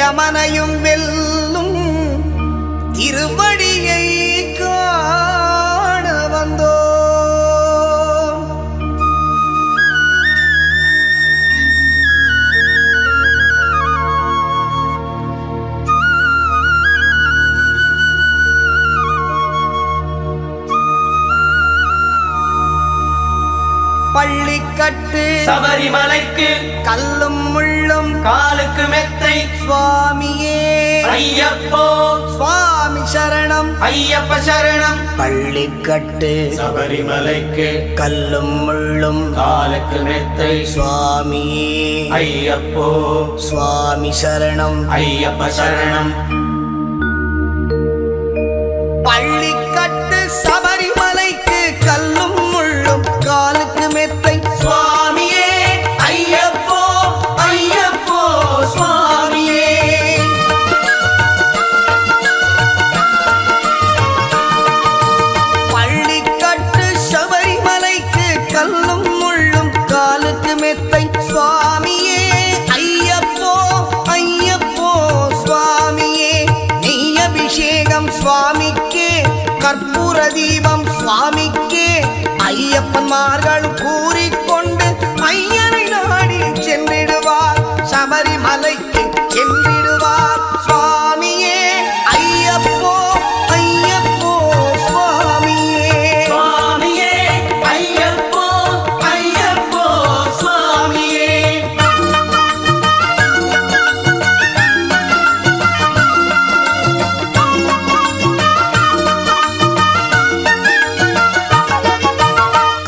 யமனையும் வெல்லும் திருவடியை காண வந்தோ. பள்ளிக்கட்டு சபரிமலைக்கு கல்லும் முள்ளும் காலுக்கு மெத்தை சுவாமியே ஐயப்போ சுவாமி சரணம் ஐயப்ப சரணம். பள்ளிக்கட்டு சபரிமலைக்கு கல்லும் முள்ளும் காலுக்கு மெத்தை சுவாமியே ஐயப்போ சுவாமி சரணம் ஐயப்ப சரணம். பள்ளிக்கட்டு சபரிமலைக்கு கல்லும் முள்ளும் காலுக்கு மெத்தை சுவாமியே ஐயப்போ ஐயப்போ சுவாமியே. பள்ளிக்கட்டு சபரிமலைக்கு கல்லும் முள்ளும் காலுக்கு மெத்தை சுவாமியே ஐயப்போ ஐயப்போ சுவாமியே. நெய் அபிஷேகம் சுவாமிக்கே கற்பூர தீபம் சுவாமிக்கே ஐயப்பன்மார்கள் கூறிக்கொண்டு ஐயனை நாடி சென்றிடுவார் சபரிமலைக்கு சென்றிடுவார் சுவாமியே ஐயப்போ ஐயப்போ சுவாமியே சுவாமியே ஐயப்போ ஐயப்போ சுவாமியே.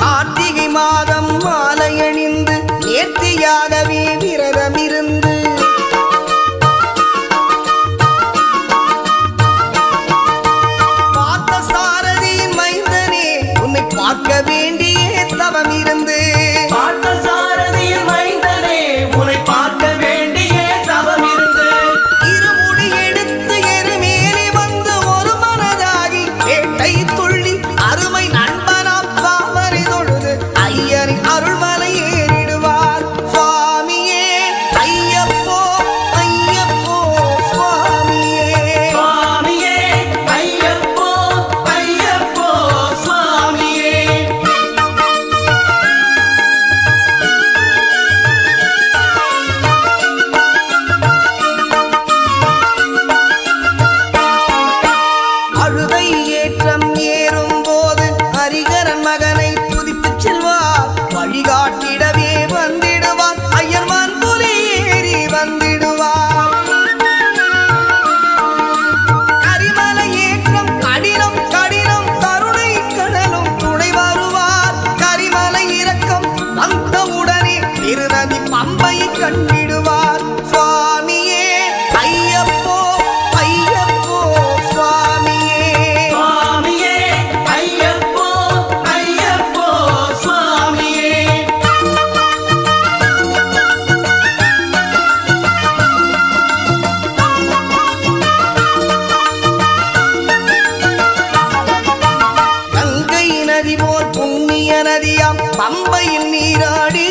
கார்த்திகை மாதம் மாலையணிந்து நேர்த்தியாகவே விரதமிருந்து பார்த்த சாரதியின் மைந்தனே உன்னை பார்க்க வேண்டிய தவம் இருந்து பார்த்தசாரதியின் மைந்தனே உன்னை பார்க்க வேண்டிய தவம் இருந்து இருமுடி எடுத்து எருமேலி வந்து ஒரு மனதாகி வேட்டை துள்ளி அருமை நண்பனாம் பாவரை தொழுது ஐயரின் அருள்மலை ஏறிடுவார் சுவாமியே ஐயப்போ ஐயப்போ சுவாமியே. சுவாமியே ஐயப்போ ஐயப்போ சுவாமியே. அழுதை ஏற்றம் ஏறும் போது ஹரிகரன் மகனை துதித்துச் செல்வார் வழிகாட்டிடவே வந்திடுவார் ஐயர்மான் புலி ஏறி வந்திடுவார். கரிமலை ஏற்றம் கடினம் கடினம் கருணை கடலும் துணை வருவார். கரிமலை இறக்கம் வந்தவுடனே திருநதி பம்பை கண்டிடுவார் சுவாமியே ஐயப்போ ஐயப்போ சுவாமியே. சுவாமியே ஐயப்போ ஐயப்போ சுவாமியே. கங்கை நதி போல் புண்ணிய நதியாம் பம்பையில் நீராடி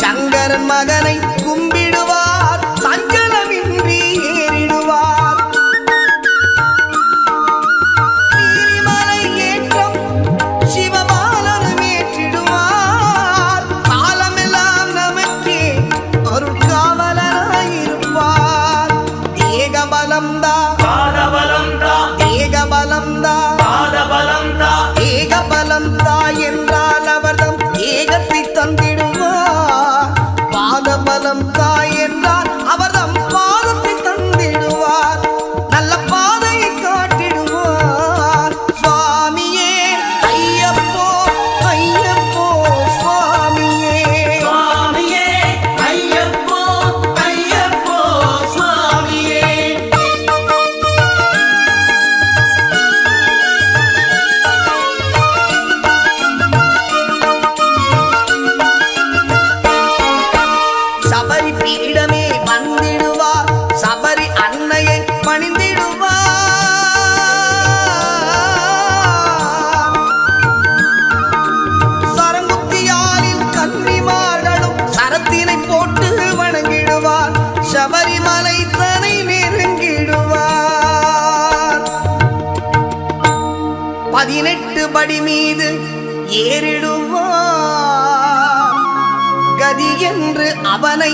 சங்கரன் மகனை கும்பிடுவார் சஞ்சலமின்றி ஏறிடுவார். நீலிமலை ஏற்றம் சிவபாலனும் ஏற்றிடுவார். காலமெல்லாம் நமக்கே அருட்காவலராயிருப்பார். தேகபலம்தா பாதபலம்தா தேகபலம்தா பாதபலம்தா ஏகபலம்தா என்றால் அவர்தம் ஏகத்தை தந்திடுவார். பாதபலம் தாய் என்றால் அவர்தம் பாதத்தை தந்திடுவார். நல்ல பாதையை காட்டிடுவார் சுவாமியே ஐயப்போ ஐயப்போ சுவாமியே. சுவாமியே ஐயப்போ ஐயப்போ சுவாமியே. சபரி பீடமே வந்திடுவார் சபரி அன்னையை பணிந்திடுவார். சரங்குத்தியாரில் கன்னிமார்களும் சரத்தினை போட்டு வணங்கிடுவார். சபரிமலை 18 படி மீது ஏறிடுவார். கதி என்று அவனை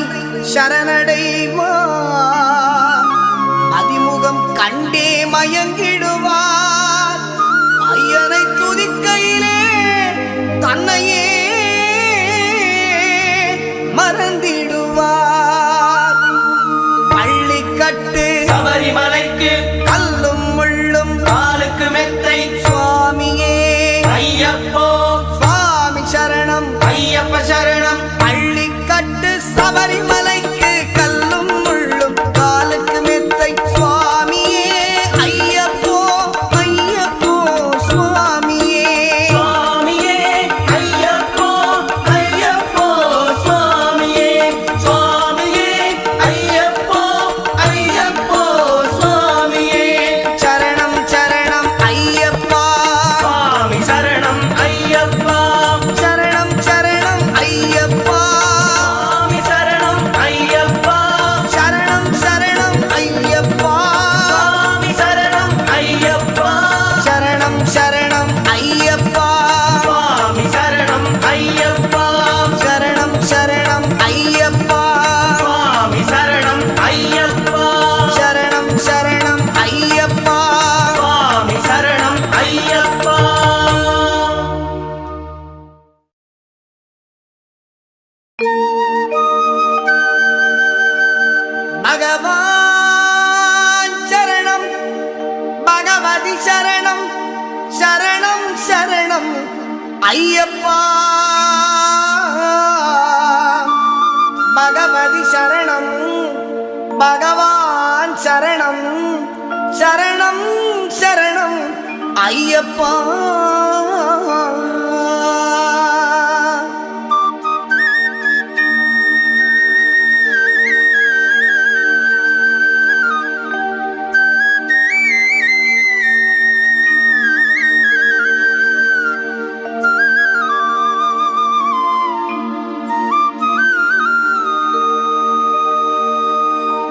சரணடைவார். அதிமுகம் கண்டே மயங்கிடுவார். ஐயனை துதிக்கையிலே தன்னையே மறந்திடுவார். பள்ளி கட்டு சபரிமலைக்கு கல்லும் முள்ளும் காலுக்கு மெத்தை சுவாமியே ஐயப்போ சுவாமி சரணம் ஐயப்ப சரணம். பள்ளி கட்டு சபரிமலைக்கு கல்லும் முள்ளும் காலுக்கு மெத்தை சுவாமியே ஐயப்போ ஐயப்போ சுவாமியே சுவாமியே ஐயப்போ ஐயப்போ சுவாமியே சுவாமியே ஐயப்போ ஐயப்போ சுவாமியே. சரணம் சரணம் ஐயப்பா சுவாமி சரணம் ஐயப்பா சரணம் சரணம் ஐயப்பா சுவாமி சரணம் ஐயப்பா சரணம் சரணம் ஐயப்பா சுவாமி சரணம் ஐயப்பா சரணம் சரணம் ஐயப்பா சுவாமி சரணம் ஐயப்பா சரணம் சரணம் ஐயப்பா சுவாமி சரணம் ஐயப்பா சரணம் சரணம் ஐயப்பா சுவாமி சரணம் ஐயப்பா. பகவான் சரணம் பகவதி சரணம் சரணம் சரணம் ஐயப்பா பகவதி சரணம் பகவான் சரணம் சரணம் சரணம் ஐயப்பா.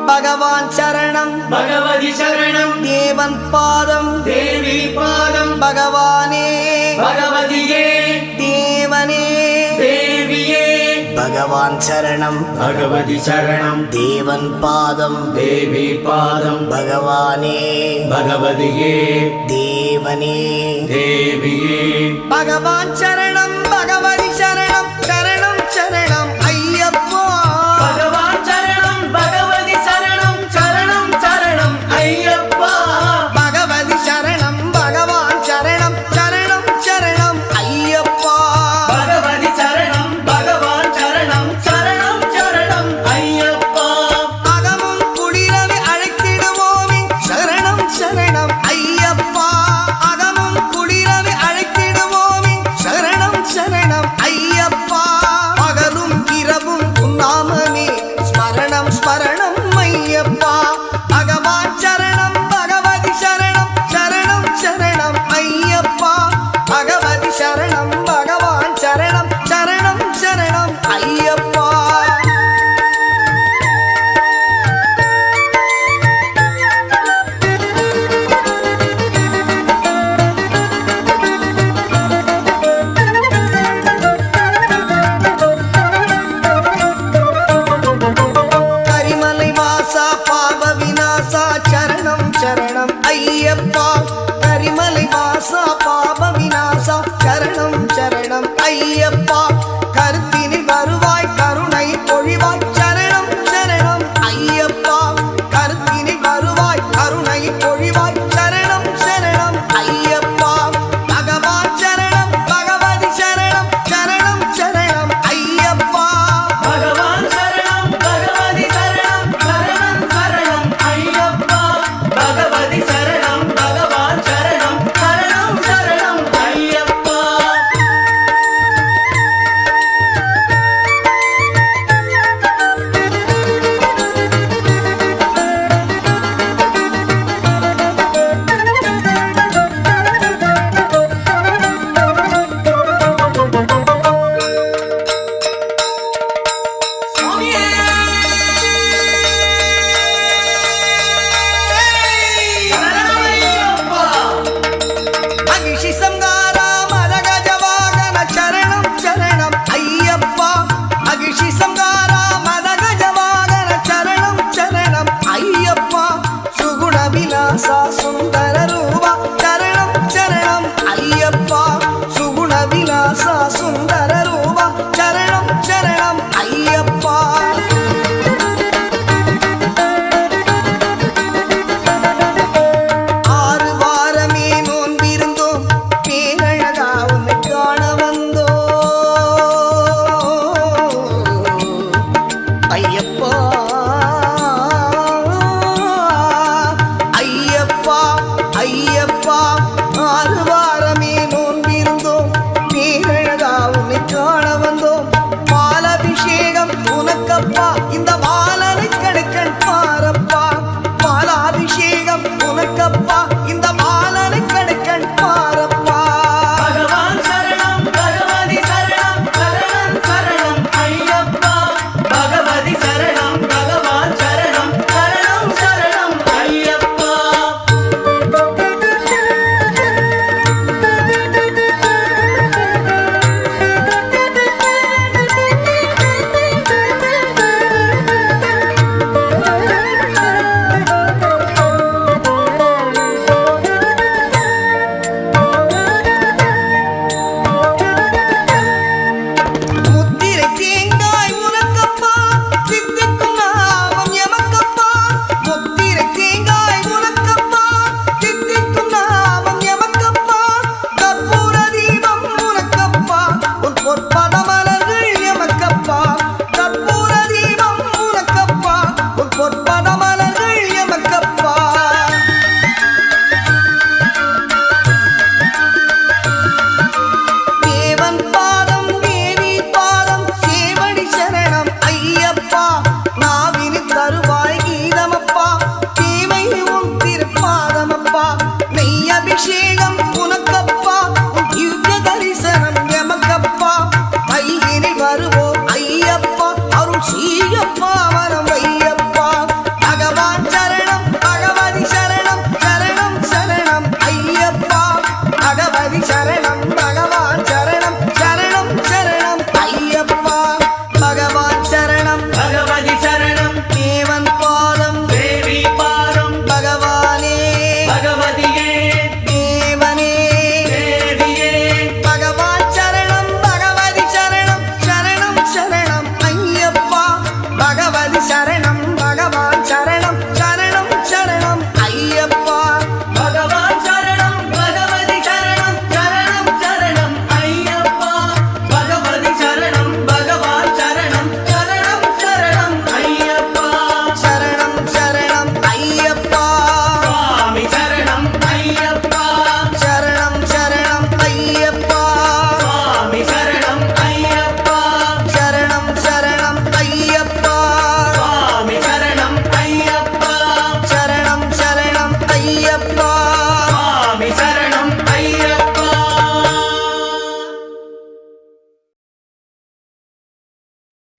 பகவான் சரணம் பகவதி சரணம் தேவன் பாதம் தேவி பாதம் பகவானே பகவதியே தேவனே தேவியே. பகவான் சரணம் பகவதி சரணம் தேவன் பாதம் தேவி பாதம் பகவானே பகவதியே தேவனே. தேவியே. பகவான் சரணம் பகவதி சரணம் சரணம் சரணம் ஐயப்பா பகவான் சரணம் பகவதி சரணம் சரணம் சரணம் ஐயப்பா. பகவதி சரணம் பகவான் சரணம் சரணம் சரணம் ஐயப்பா பகவதி சரணம் பகவான் சரணம் சரணம் சரணம் ஐயப்பா. அகமும் குளிரவி அழைத்திடுவோமே சரணம் சரணம் ஐயப்பா அகமும் குளிரவி அழைத்திடுவோமே சரணம்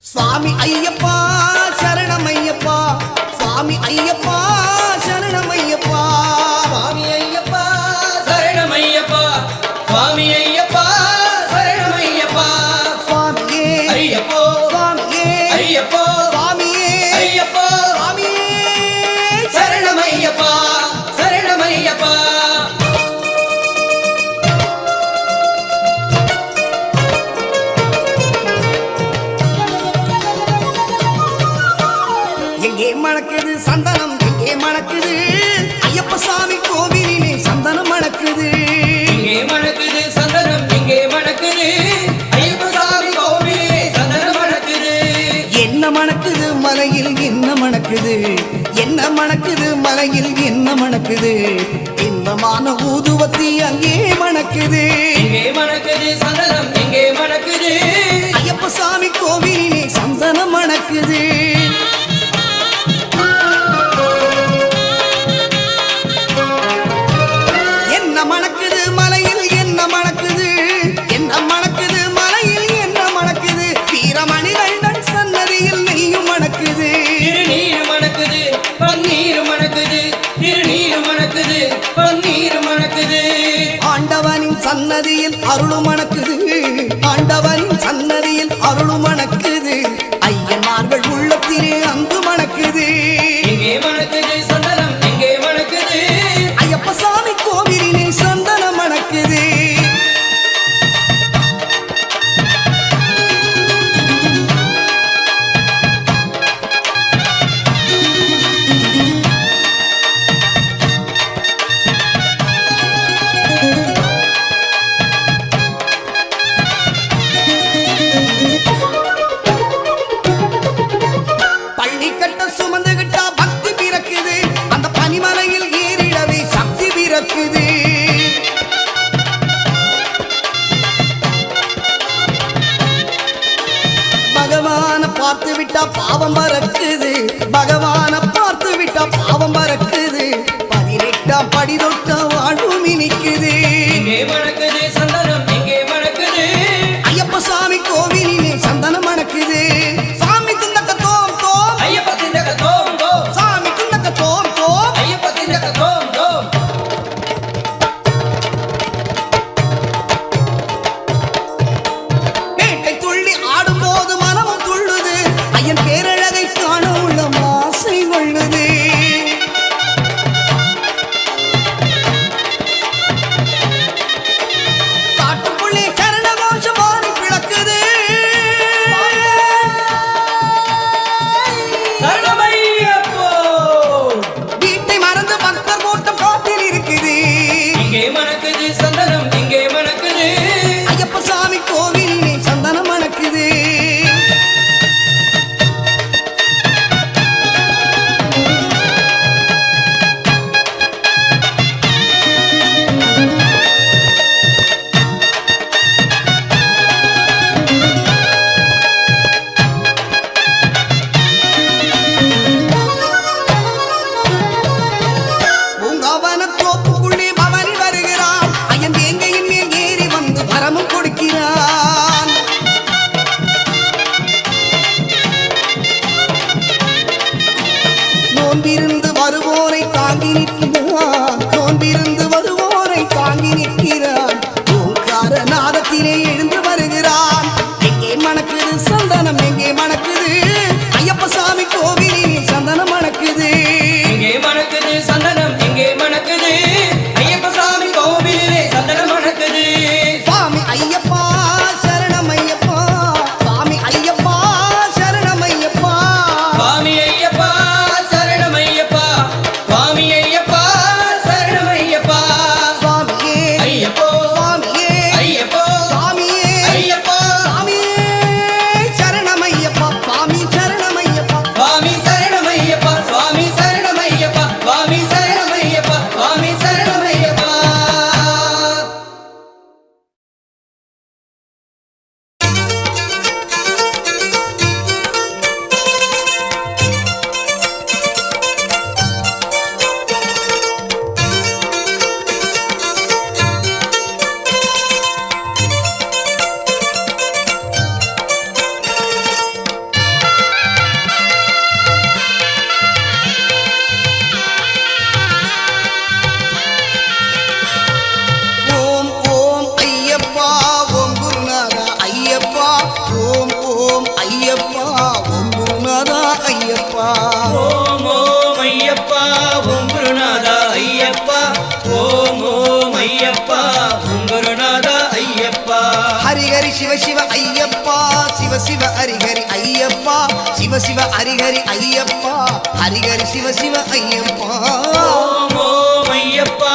சுவாமி ஐயப்பா சரணம் ஐயப்பா, சுவாமி ஐயப்பா சரணம் ஐயப்பா, சுவாமி ஐயப்பா சரணம் ஐயப்பா, சுவாமி ஐயப்பா சரணம் ஐயப்பா, சுவாமியே ஐயப்போ சுவாமியே ஐயப்போ சுவாமியே ஐயப்போ சுவாமியே சரணம் ஐயப்பா சரணம் ஐயப்பா. எங்கே மணக்குது சந்தனம், எங்கே மணக்குது ஐயப்ப சாமி கோவிலிலே சந்தனம் மணக்குது, இங்கே மணக்குது சந்தனம், இங்கே மணக்குது ஐயப்ப சாமி கோவிலே சந்தனம் மணக்குது. என்ன மணக்குது மலையில் என்ன மணக்குது, என்ன மணக்குது மலையில் என்ன மணக்குது, இன்பமான ஊதுவத்தி அங்கே மணக்குது, இங்கே மணக்குது சந்தனம், இங்கே மணக்குது ஐயப்ப சாமி கோவிலிலே சந்தனம் மணக்குது. என்ன மணக்குது மலையில் என்ன மணக்குது, என்ன மணக்குது மலையில் என்ன மணக்குது, வீரமணிகண்டன் சன்னதியில் நெய்யும் மணக்குது, திருநீர் மணக்குது பன்னீர் மணக்குது, திருநீர் மணக்குது பன்னீர் மணக்குது. ஆண்டவனின் சன்னதியில் அருளும் மணக்குது, ஆண்டவனின் சன்னதியில் அருளும் மணக்குது, ஐயன்மார்கள் உள்ளத்திலே அன்பு மணக்குது, இங்கே மணக்குது சந்தனம், இங்கே மணக்குது ஐயப்ப சாமி கோவிலிலே சந்தனம் மணக்குது. விட்டா பாவம் பறக்குது, பகவான பார்த்து விட்டா பாவம் பறக்குது, 18ஆம் படி தொட்ட வாழ்வும் இனிக்குது. இங்கே மணக்குது சந்தனம் இங்கே மணக்குது, ஐயப்ப சாமி கோவிலிலே சந்தனம் மணக்குது. சாமி திண்டக்க தோம் தோம், ஐயப்ப திண்டக தோம் தோம், சாமி திண்டக்க தோம் தோம். ஐயப்ப திண்டக தோம் தோம். பேட்டை துள்ளி ஆடும்போது மனமும் துள்ளுது, ஐயன் பேரழகை காண உள்ள ஆசை கொள்ளுது. காட்டுக்குள்ளே சரண கோஷம் மாறி பிளக்குது. சரணமையப்போ. வீட்டை மறந்து பக்தர் கூட்டம் காட்டில் இருக்குது. இங்கே மணக்குது சந்தனம் இங்கே மணக்குது, ஐயப்ப சாமி கோவிலிலே சந்தனம் மணக்குது. பூங்காவன தோப்புக்குள்ளே பவனி வருகிறான், ஐயன் வேங்கையின் மேல் ஏறி வந்து வரமும் கொடுக்கிறான். நோன்பிருந்து வருவோரை தாங்கி நிற்கிறான், நோன்பிருந்து வருவோரை தாங்கி நிற்கிறான். ஓங்கார நாதத்திலே எழுந்து வருகிறான். எங்கே மணக்குது சந்தனம் எங்கே மணக்குது, ஐயப்ப சாமி கோவிலிலே சந்தனம் மணக்குது. இங்கே மணக்குது சந்தனம் இங்கே மணக்குது, ஐயப்ப சாமி கோவிலிலே சந்தனம் மணக்குது. சுவாமி ஐயப்பா சரணம் ஐயப்பா, சுவாமி ஐயப்பா சரணம் ஐயப்பா. சுவாமி ஐயப்பா சரணமையப்பா, சுவாமி ஐயப்பா சரணமையப்பா. சுவாமியே ஐயப்போ சுவாமியே ஐயப்போ சுவாமியே ஐயப்பா, சுவாமியே சரணம் ஐயப்பா, சுவாமி சரணம் ஐயப்பா. சுவாமி சரணமையப்பா, சுவாமி சரணமையப்பா, சுவாமி சரணமையப்பா, சுவாமி சரணமையப்பா. ஓம் ஓம் ஐயப்பா ஓம் குருநாதா ஐயப்பா, ஓம் ஓம் ஐயப்பா ஓம் குருநாதா ஐயப்பா. ஓம் ஓம் ஐயப்பா ஓம் குருநாதா ஐயப்பா, ஓம் ஓம் ஐயப்பா ஓம் குருநாதா ஐயப்பா. ஹரிஹரி சிவ சிவ ஐயப்பா, சிவ சிவ ஹரிஹரி ஐயப்பா, சிவ சிவ ஹரிஹரி ஐயப்பா, ஹரிஹரி சிவ சிவ ஐயப்பா. ஓம் ஓம் ஐயப்பா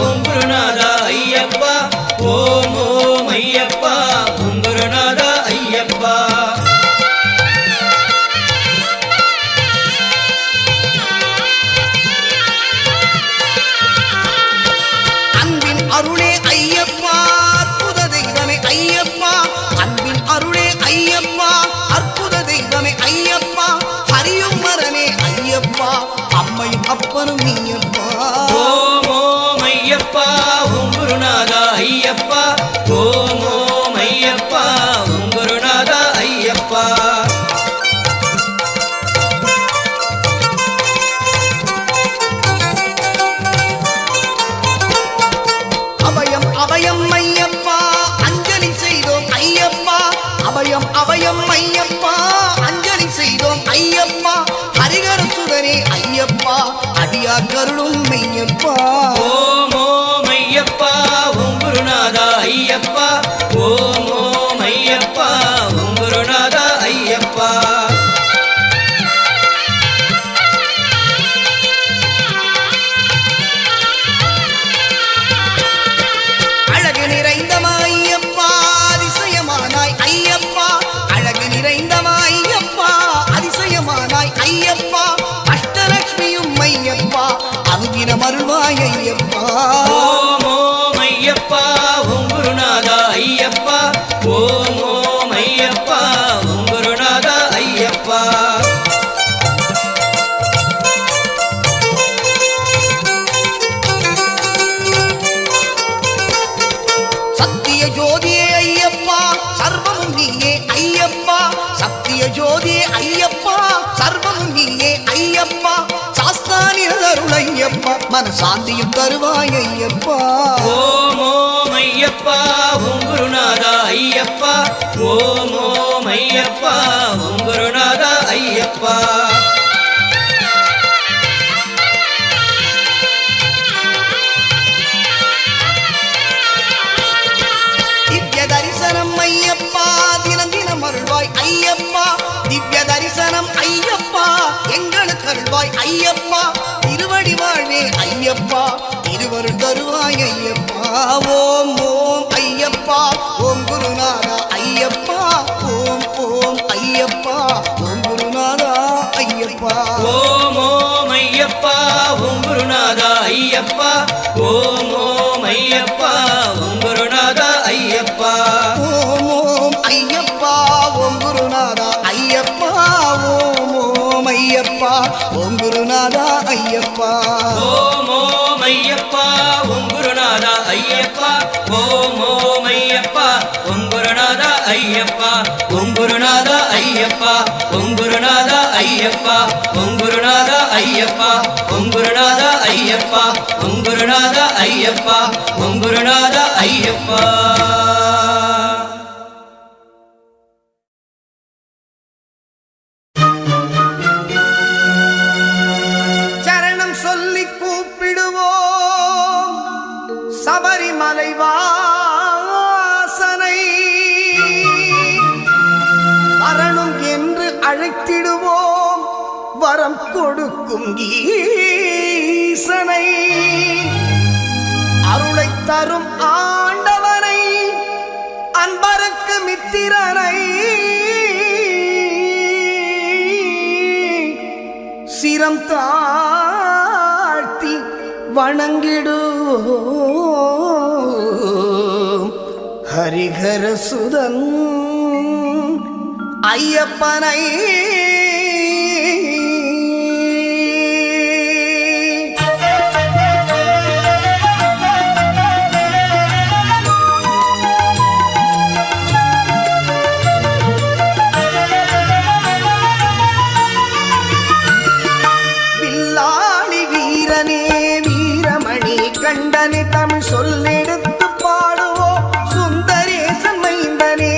ஓம் குருநாதா ஐயப்பா, ஓம் ஓம் ஐயப்பா ஓம் குருநாதா ஐயப்பா. அன்பின் அருளே ஐயப்பா அற்புத தெய்வமே ஐயப்பா, அன்பின் அருளே ஐயப்பா அற்புத தெய்வமே ஐயப்பா, ஹரியும் மரனே ஐயப்பா, அம்மையும் அப்பனும் நீயப்பா. ஓம் ஓம் ஐயப்பா ஓம் குருநாதா ஐயப்பா, ஓம் ஓம் ஐயப்பா ஓம் குருநாதா ஐயப்பா. அபயம் அபயம் ஐயப்பா அஞ்சலி செய்தோம் ஐயப்பா, அபயம் அபயம் ஐயப்பா அஞ்சலி செய்தோம் ஐயப்பா, ஹரிஹர சுதனே ஐயப்பா, அடியார் கருளும் மெய்யப்பா. ஓம் ஓம் ஐயப்பா ஓம் குருநாதா ஐயப்பா, ஓம் ஓம் ஐயப்பா ஓம் குருநாதா ஐயப்பா. அழகு நிறைந்தமா ஐயப்பா அதிசயமானாய் ஐயப்பா, அழகு நிறைந்தமா ஐயப்பா அதிசயமானாய் ஐயப்பா, அஷ்டலட்சுமியும் ஐயப்பா அனுதினம் அருள்வாய் ஐயப்பா. மனசாந்தியும் தருவாய் ஐயப்பா. ஓம் ஓம் ஐயப்பா ஓம் குருநாதா ஐயப்பா. ஓம் ஓம் ஐயப்பா ஓம் குருநாதா ஐயப்பா. திவ்ய தரிசனம் ஐயப்பா தினம் தினம் அருள்வாய் ஐயப்பா. திவ்ய தரிசனம் ஐயப்பா எங்களுக்கு அருள்வாய் ஐயப்பா. திருவடி வாழ்வே ஐயப்பா திருவருள் தருவாய் ஐயப்பா. ஓம் ஓம் ஐயப்பா ஓம் குருநாதா ஐயப்பா. ஓம் ஓம் ஐயப்பா ஓம் குருநாதா ஐயப்பா. ஓம் ஓம் ஐயப்பா ஓம் குருநாதா ஐயப்பா. ஓம் ஓம் ஐயப்பா ஓம் குருநாதா ஐயப்பா. ஓம் ஓம் ஐயப்பா ஓம் குருநாதா ஐயப்பா. ஓம் ஓம் ஐயப்பா ஓம் குருநாதா ஐயப்பா. ஓம் ஓம் ஐயப்பா ஓம் குருநாதா ஐயப்பா. ஓம் ஓம் ஐயப்பா ஓம் குருநாதா ஐயப்பா. ஓம் குருநாதா ஐயப்பா ஓம் குருநாதா ஐயப்பா. ஓம் குருநாதா ஐயப்பா ஓம் குருநாதா ஐயப்பா. ஓம் குருநாதா ஐயப்பா ஓம் குருநாதா ஐயப்பா. சரணம் சொல்லி கூப்பிடுவோம் சபரிமலை வாசனை. வரணும் என்று அழைத்திடுவோம் வரம் கொடுக்கும் ஈசனை. அருளை தரும் ஆண்டவனை அன்பருக்கு மித்திரனை சிரம் தாழ்த்தி வணங்கிடுவோம் ஹரிஹர சுதன் ஐயப்பனை. வில்லாளி வீரனே வீரமணி கண்டனே தமிழ் சொல்லெடுத்து பாடுவோம் சுந்தரேசன் மைந்தனே.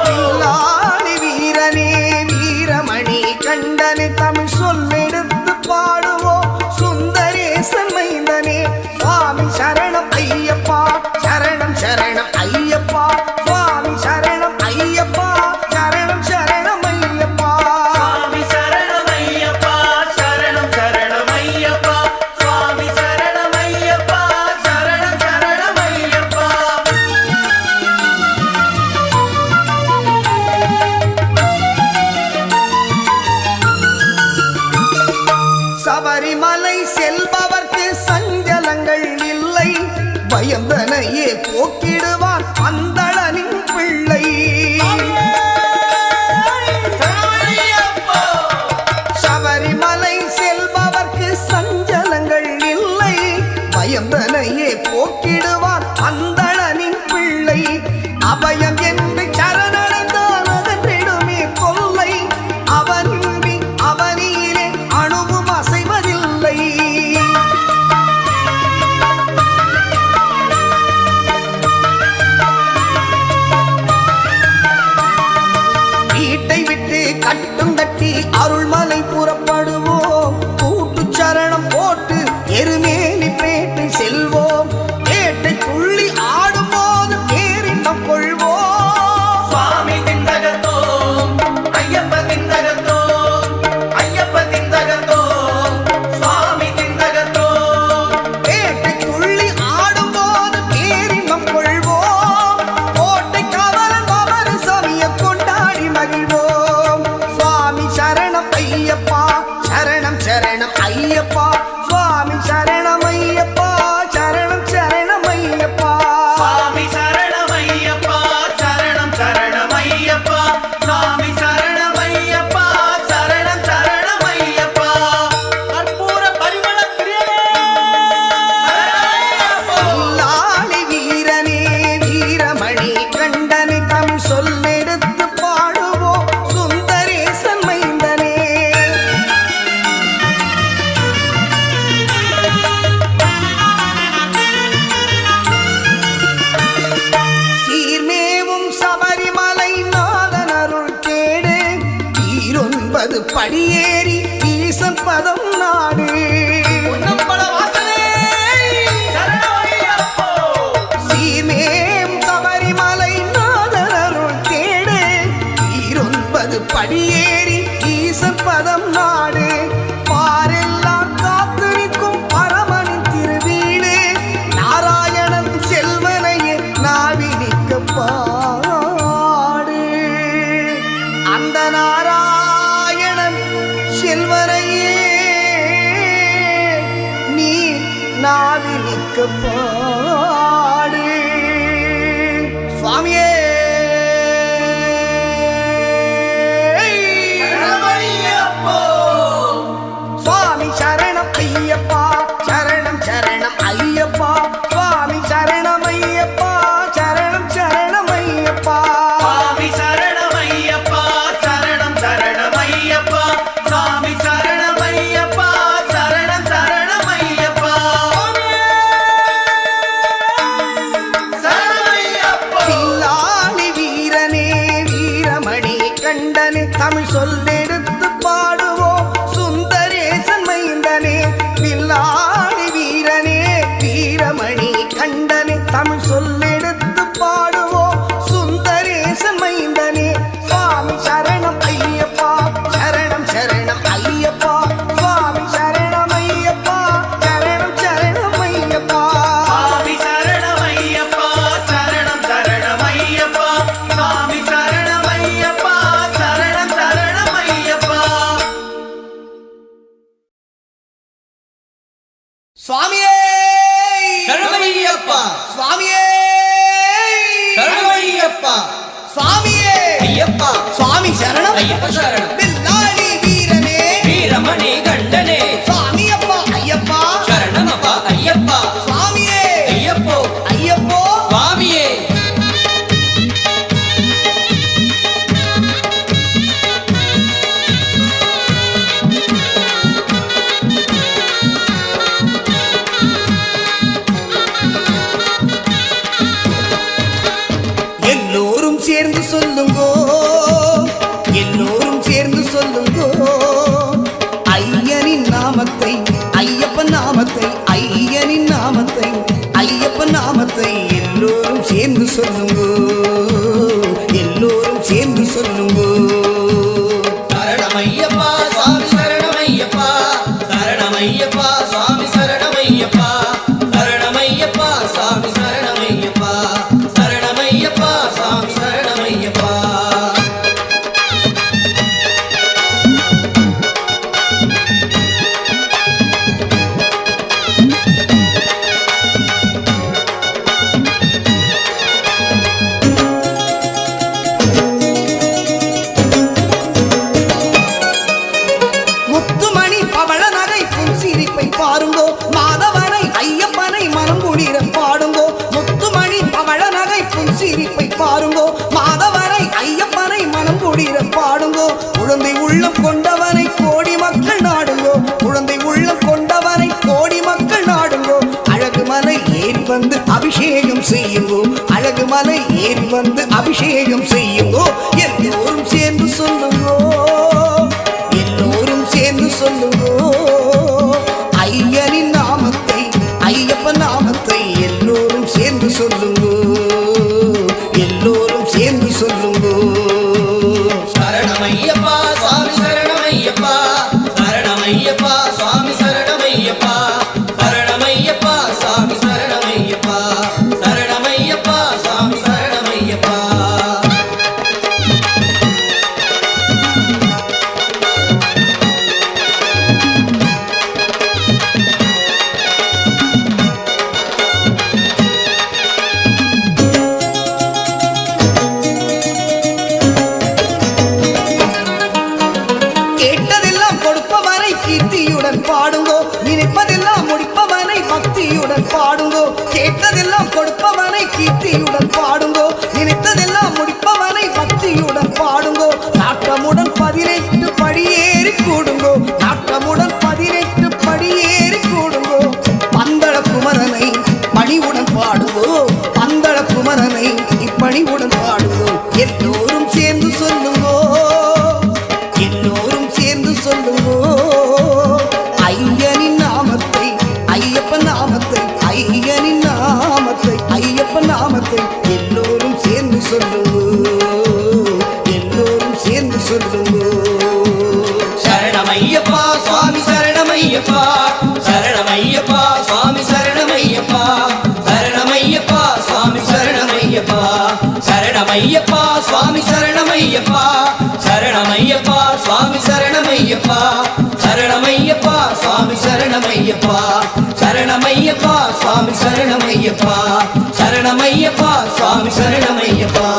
வில்லாளி வீரனே வீரமணி கண்டனே தமிழ் சொல்லெடுத்து பாடுவோம் சுந்தரேசன் மைந்தனே. சுவாமி சரணம் ஐயப்பா சரணம் சரணம் ஐயப்பா. சுவாமி சரணம் ஐயப்பா சரணம் சரணம் ஐயப்பா. சுவாமி சரணம் ஐயப்பா சரணம் சரணம் ஐயப்பா. சுவாமி சரணம் ஐயப்பா சரணம் சரணம் ஐயப்பா. சபரிமலை செல்பவர்க்கு சஞ்சலங்கள் இல்லை. பயந்தனையே போக்கிடுவான் அந்தளனின் பிள்ளை. சபரிமலை செல்பவர்க்கு சஞ்சலங்கள் இல்லை. பயந்தனையே போக்கிடுவான் அந்தளனின் பிள்ளை. அபயம் என்று சரணடைந்தான் அகன்றிடுமே கொல்லை. அவனின்றி அவனியிலே அணுவும் அசைவதில்லை. படியேறி ஈசன் பதம் நாடு சீமேம் சபரிமலை நாதனருள் தேடு 9 படியேறி ஈசன் பதம் நாடு பாரெல்லாம் காத்து நிற்கும் பரமனின் திருவீடு நாராயணன் செல்வனையே நாவி நிற்க பாடு அந்த நாராயணன் செல்வனையே நீ நாவி நிற்க பாடு சுவாமியே சுவாமி சரணம் ஐயப்பா சரணம் சரணம் ஐயப்பா சுவாமி சரணம் ஐயப்பா சரணம் சரணம் ஐயப்பா சுவாமி சரணமையப்பா சரணம் சரணமையப்பா சுவாமி சரணமையப்பா சரணம் சரணமையப்பா சரணமையப்பா தில்லாலி வீரனே வீரமணி கண்டனே தமிழ் சொல்லெடுத்து பாடுவோம் சுந்தரேசன் மைந்தனே தில்லாலி வீரனே வீரமணி கண்டனே தமிழ் சொல்லெடுத்து பாடுவோம் சுந்தரேசன் மைந்தனே சுவாமி சரணம் ஐயப்பா சரணம் சரணம் ஐயப்பா சுவாமி சரணம் ஐயப்பா சரணம் சரணம் ஐயப்பா சுவாமி சரணமையப்பா சரணம் சரணமையப்பா சுவாமி சரணமையப்பா சரணம் சரணமையப்பா சுவாமியே சரணமையப்பா சுவாமியே சரணமையப்பா சுவாமியே ஐயப்பா சுவாமி சரணம் ஐயப்ப சரணம் பில்லாளி வீரனே வீரமணி கண்டனே சுவாமி அப்பா ஐயப்பா சரணமப்பா ஐயப்பா சுவாமியே ஐயப்போ ஐயப்போ சுவாமியே எல்லோரும் சேர்ந்து சொல்லுங்கோ எல்லோரும் சேர்ந்து சொல்லுங்கோ ஐயனின் நாமத்தை ஐயப்பன் நாமத்தை ஐயனின் நாமத்தை ஐயப்பன் நாமத்தை எல்லோரும் சேர்ந்து சொல்லுங்கோ எல்லோரும் சேர்ந்து சொல்லுங்கோ சரணமையப்பா சுவாமி சரணமையப்பா சரணமையப்பா சுவாமி சரணமையப்பா சரணமையப்பா சுவாமி சரணமையப்பா சரணமையப்பா சுவாமி சரணமையப்பா முத்துமணி பவள நகை புன்சிரிப்பை பாருங்கோ மாதவனை ஐயப்பனை மனம் குளிர பாடுங்கோ முத்துமணி பவள நகை புன்சிரிப்பை பாருங்கோ மாதவனை ஐயப்பனை மனம் குளிர பாடுங்கோ குழந்தை உள்ளம் கொண்டவனை கோடி மக்கள் நாடுங்கோ குழந்தை உள்ளம் கொண்டவனை கோடி மக்கள் நாடுங்கோ அழகு மலை ஏறி வந்து அபிஷேகம் செய்யுங்கோ அழகு மலை ஏறி வந்து அபிஷேகம் செய்யுங்கோ எல்லோரும் சேர்ந்து சொல்லுங்கோ எல்லோரும் சேர்ந்து சொல்லுங்கோ ஐயனின் நாமத்தை ஐயப்பன் நாமத்தை எல்லோரும் சேர்ந்து சொல்லுங்கோ எல்லோரும் சேர்ந்து சொல்லுங்கோ சரணமையப்பா சுவாமி சரணமையப்பா சரணமையப்பா சுவாமி சரணமையப்பா சரணமையப்பா சுவாமி சரணமையப்பா சரணமையப்பா சுவாமி சரணமையப்பா கேட்டதெல்லாம் கொடுப்பவனை கீர்த்தியுடன் பாடுங்கோ நினைப்பதெல்லாம் முடிப்பவனை பக்தியுடன் பாடுங்கோ கேட்டதெல்லாம் கொடுப்பவனை கீர்த்தியுடன் பாடுங்கோ நினைத்ததெல்லாம் முடிப்பவனை பக்தியுடன் பாடுங்கோ நாட்டமுடன் 18 படியேறி கூடுங்கோ நாட்டமுடன் 18 படியேறி கூடுங்கோ பந்தள குமரனை பணிவுடன் பாடுங்கோ பந்தள குமரனை இப்பணிவுடன் பாடுங்கோ எல்லோரும் சேர்ந்து சொல்லுங்கோ எல்லோரும் சேர்ந்து சுவாமி சரணமையப்பா சரணமையப்பா சுவாமி சரணமையப்பா சரணமையப்பா சுவாமி சரணமையப்பா சரணமையப்பா சுவாமி சரணமையப்பா சரணமையப்பா சுவாமி சரணமையப்பா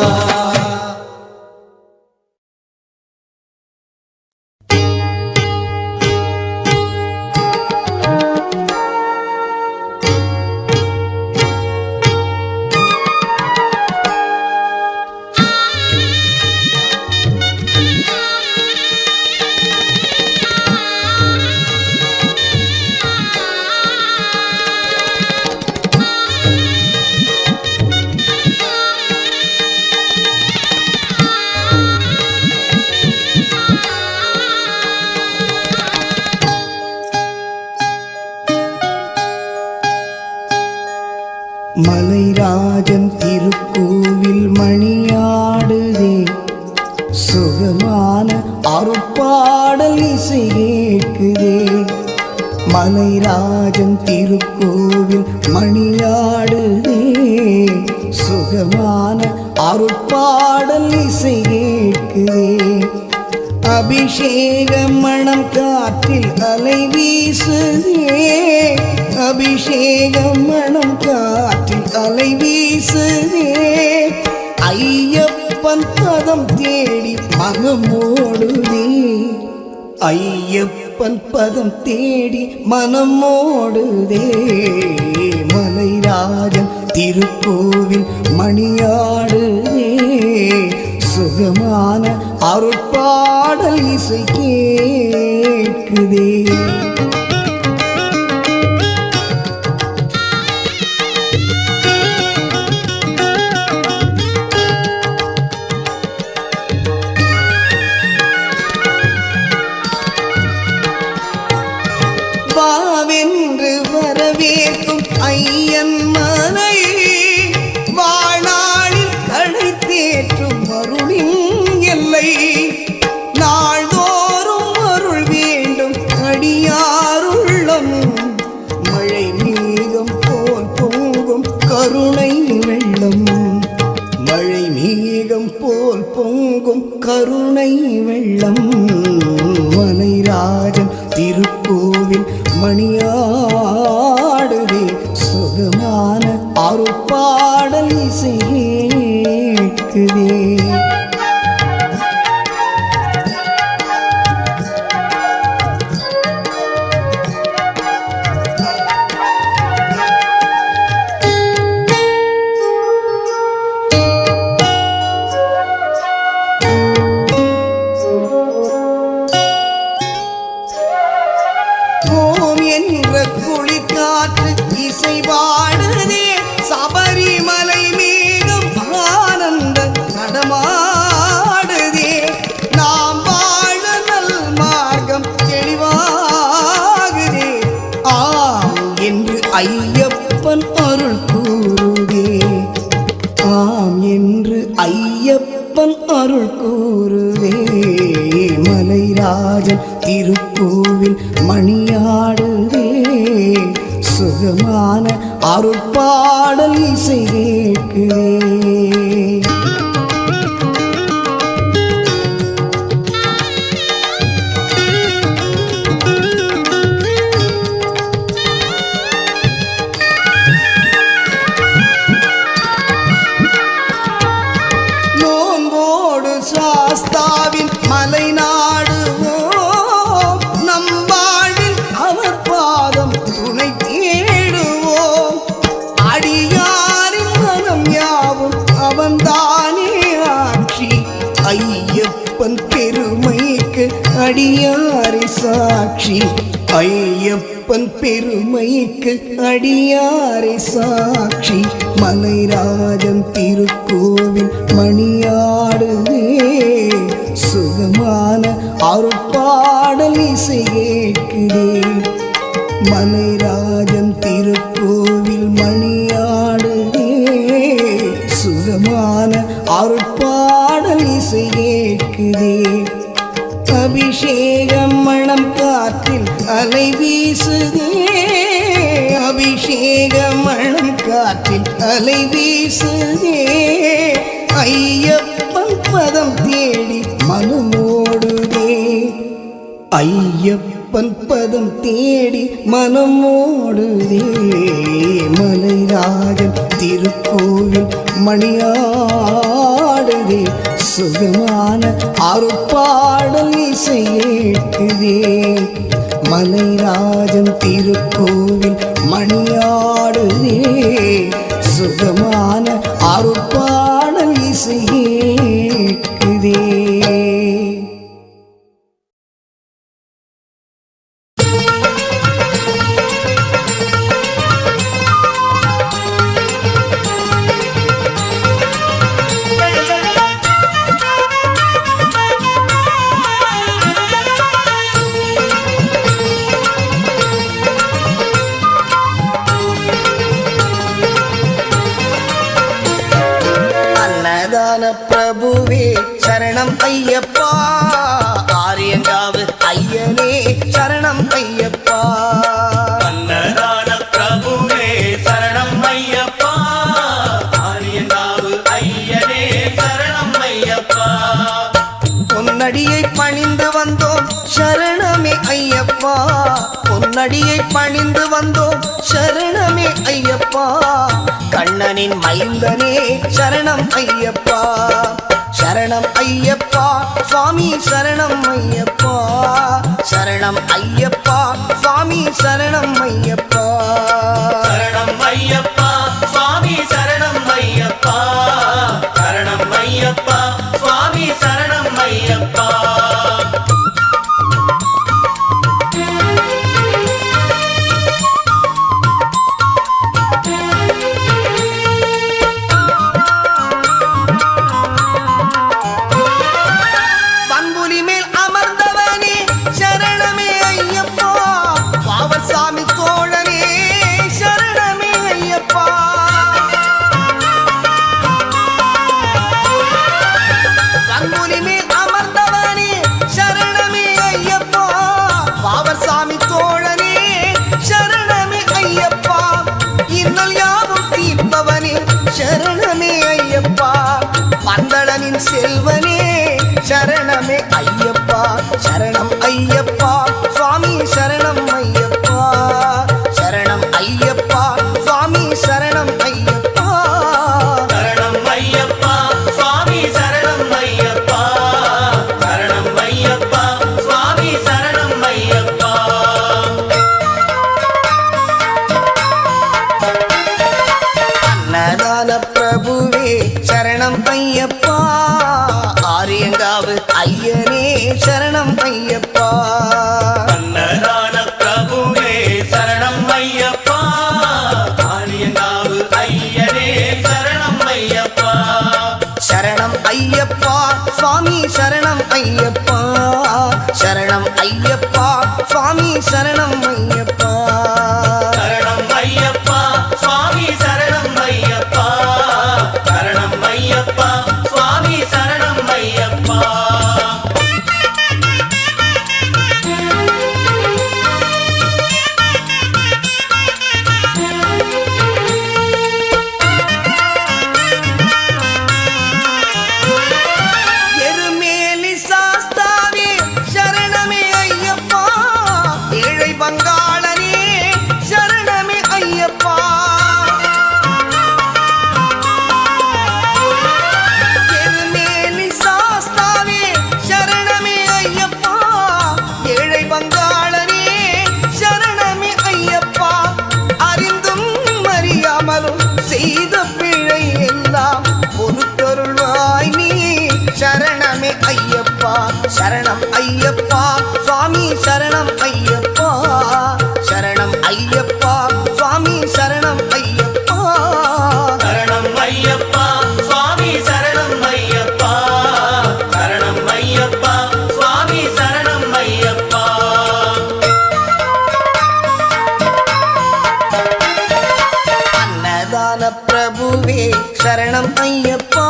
மலைராஜன் திருக்கோவில் மணியாடுதே சுகமான அருட்பாடல் இசை கேட்குதே மலைராஜன் திருக்கோவில் மணியாடுதே சுகமான அருட்பாடல் இசை கேட்குதே அபிஷேக மணம் காற்றில் அலை வீசுதே அபிஷேக மணம் காற்றில் அலை வீசுதே ஐயப்பன் பதம் தேடி மனமோடுதே ஐயப்பன் பதம் தேடி மனமோடுதே மலைராஜன் திருக்கோவில் மணியாடுதே சுகமான அருட்பாடல் இசை கேட்குதே வாவென்று வரவேற்கும் ஐயன் மனை வாழ்நாளில் கடை தேற்றும் அருளின் எல்லை நாள்தோறும் அருள் வேண்டும் அடியாருள்ளம் மழை மேகம் போல் பொங்கும் கருணை வெள்ளம் மழை மேகம் போல் பொங்கும் கருணை வெள்ளம் மலைராஜன் திருக்கோவில் மணியாடுதே சுகமான அருட்பாடல் இசை கேட்குதே குளிர்காற்று இசை பாடுதே சபரிமலை மேகம் ஆனந்த நடமாடுதே நாம் வாழ நல் மார்க்கம் தெளிவாகுதே ஆம் என்று ஐயப்பன் அருள் கூறுதே ஆம் என்று ஐயப்பன் அருள் கூறுதே மலைராஜன் திருக்கோவில் மணியாடுதே சுகமான அருட்பாடல் இசை கேட்குதே நோன்போடு சாஸ்தாவின் மலை நாடுவோம் நம் வாழ்வில் அவர் பாதம் துணை தேடுவோம் அடியாரின் மனம் யாவும் அவன்தானே ஆட்சி ஐயப்பன் பெருமைக்கு அடியாரை சாட்சி ஐயப்பன் பெருமைக்கு அடியாரை சாட்சி மலைராஜன் திருக்கோவில் மணியாடுதே சுகமான அருட்பாடல் இசை கேட்குதே மலைராஜன் திருக்கோவில் மணியாடுதே சுகமான அருட்பாடல் இசை கேட்குதே அபிஷேகம் மணம் காற்றில் அலை வீசுதே அபிஷேக மணம் காற்றில் அலை வீசுதே ஐயப்பன் பதம் தேடி மனமோடுதே ஐயப்பன் பதம் தேடி மனமோடுதே மலைராஜன் திருக்கோவில் மணியாடுதே சுகமான அருட்பாடல் இசை கேட்குதே மலைராஜன் திருக்கோவில் மணியாடுதே சுகமான அருட்பாடல் இசை கேட்குதே பிரபுவே சரணம் ஐயப்பா ஆரியங்காவு ஐயனே சரணம் ஐயப்பா அன்னதான பிரபுவே சரணம் ஐயப்பா ஆரியங்காவு ஐயனே சரணம் ஐயப்பா பொன்னடியை பணிந்து வந்தோம் சரணமே ஐயப்பா பொன்னடியை பணிந்து வந்தோம் சரணமே ஐயப்பா கண்ணனின் மைந்தனே சரணம் ஐயப்பா சரணம் ஐயப்பா சுவாமி சரணம் ஐயப்பா சரணம் ஐயப்பா சுவாமி சரணம் ஐயப்பா சரணம் ஐயப்பா சுவாமி சரணம் ஐயப்பா சரணம் ஐயப்பா சுவாமி சரணம் ஐயப்பா செல்வனே சரணமே ஐயப்பா சரணம் ஐயப்பா சுவாமி சரணம் ஐயப்பா சரணம் ஐயப்பா சுவாமி சரணம் ஐயப்பா சரணம் ஐயப்பா சுவாமி சரணம் ஐயப்பா சரணம் ஐயப்பா சுவாமி சரணம் ஐயப்பா அன்னதான பிரபுவே சரணம் ஐயப்பா ஆரியங்காவு ஐயனே சரணம் ஐயப்பா அன்னதான பிரபுவே சரணம் ஐயப்பா ஆரியங்காவு ஐயனே சரணம் ஐயப்பா சரணம் ஐயப்பா சுவாமி சரணம் ஐயப்பா சரணம் ஐயப்பா சுவாமி சரணம் ஐயப்பா சரணம் ஐயப்பா சுவாமி சரணம் ஐயப்பா சரணம் ஐயப்பா சுவாமி சரணம் ஐயப்பா எருமேலி சாஸ்தாவே சரணமே ஐயப்பா ஏழை பங்காளனே சரணமே ஐயப்பா எருமேலி சாஸ்தாவே சரணமே ஐயப்பா ஏழை பங்காளனே சரணமே ஐயப்பா அறிந்தும் அறியாமலும் செய்த பிழை எல்லாம் பொறுத்தருள்வாய் நீ சரணமே ஐயப்பா சரணம் ஐயப்பா சுவாமி சரணம் ஐயப்பா சரணம் ஐயப்பா சுவாமி சரணம் ஐயப்பா சரணம் ஐயப்பா சுவாமி சரணம் ஐயப்பா சரணம் ஐயப்பா சுவாமி சரணம் ஐயப்பா அன்னதான பிரபுவே சரணம் ஐயப்பா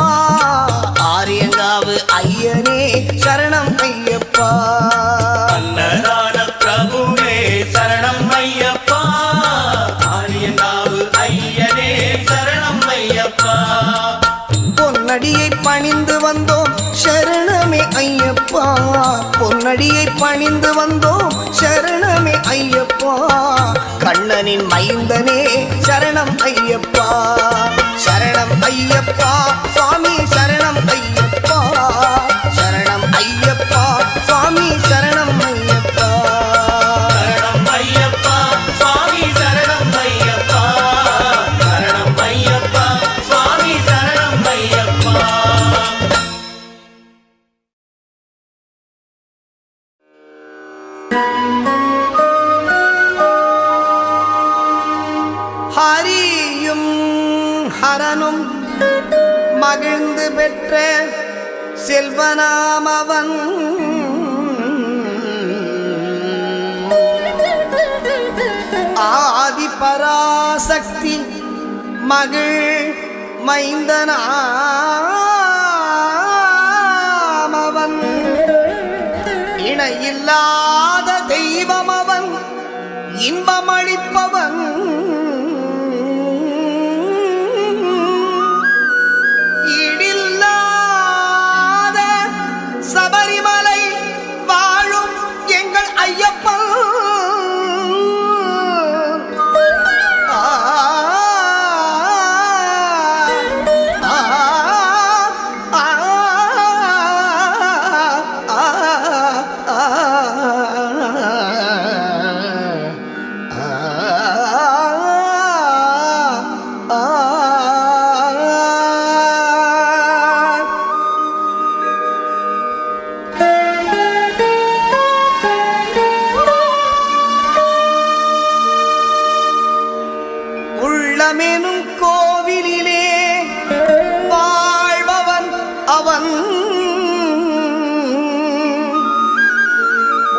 ஆரியங்காவு ஐயனே சரணம் ஐயப்பா அன்னதான பிரபுவே சரணம் ஐயப்பா ஆரியங்காவு ஐயனே சரணம் ஐயப்பா பொன்னடியை பணிந்து வந்தோம் ஐயப்பா பொன்னடியை பணிந்து வந்தோம் சரணமே ஐயப்பா கண்ணனின் மைந்தனே சரணம் ஐயப்பா சரணம் ஐயப்பா சுவாமி சரணம் ஐயப்பா சரணம் ஐயப்பா சுவாமி சரணம் ஐயப்பா சரணம் ஐயப்பா சுவாமி சரணம் ஐயப்பா சரணம் ஐயப்பா சுவாமி சரணம் ஐயப்பா ஹரியும் ஹரனும் மகிழ்ந்து பெற்ற செல்வனாமவன் ஆதி பராசக்தி மகிழ் மைந்தனாமவன் இணையில்லாத தெய்வம் அவன் இன்பமளிப்பவன் ஈடில்லாத சபரிமலை வாழும் எங்கள் ஐயப்பன் உள்ளமெனும் கோவிலிலே வாழ்பவன் அவன்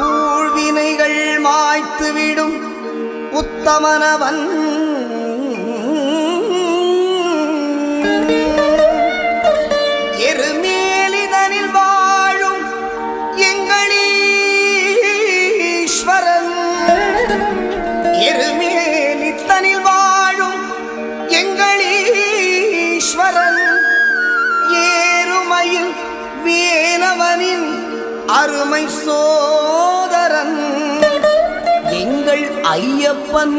ஊழ்வினைகள் மாய்த்துவிடும் உத்தமனவன் எருமேலிதனில் வாழும் எங்களீஸ்வரன் எருமேலித்தனில் வாழும் எங்களீஸ்வரன் ஏறுமையில் வேலவனின் அருமை சோதரன் எங்கள் ஐயப்பன்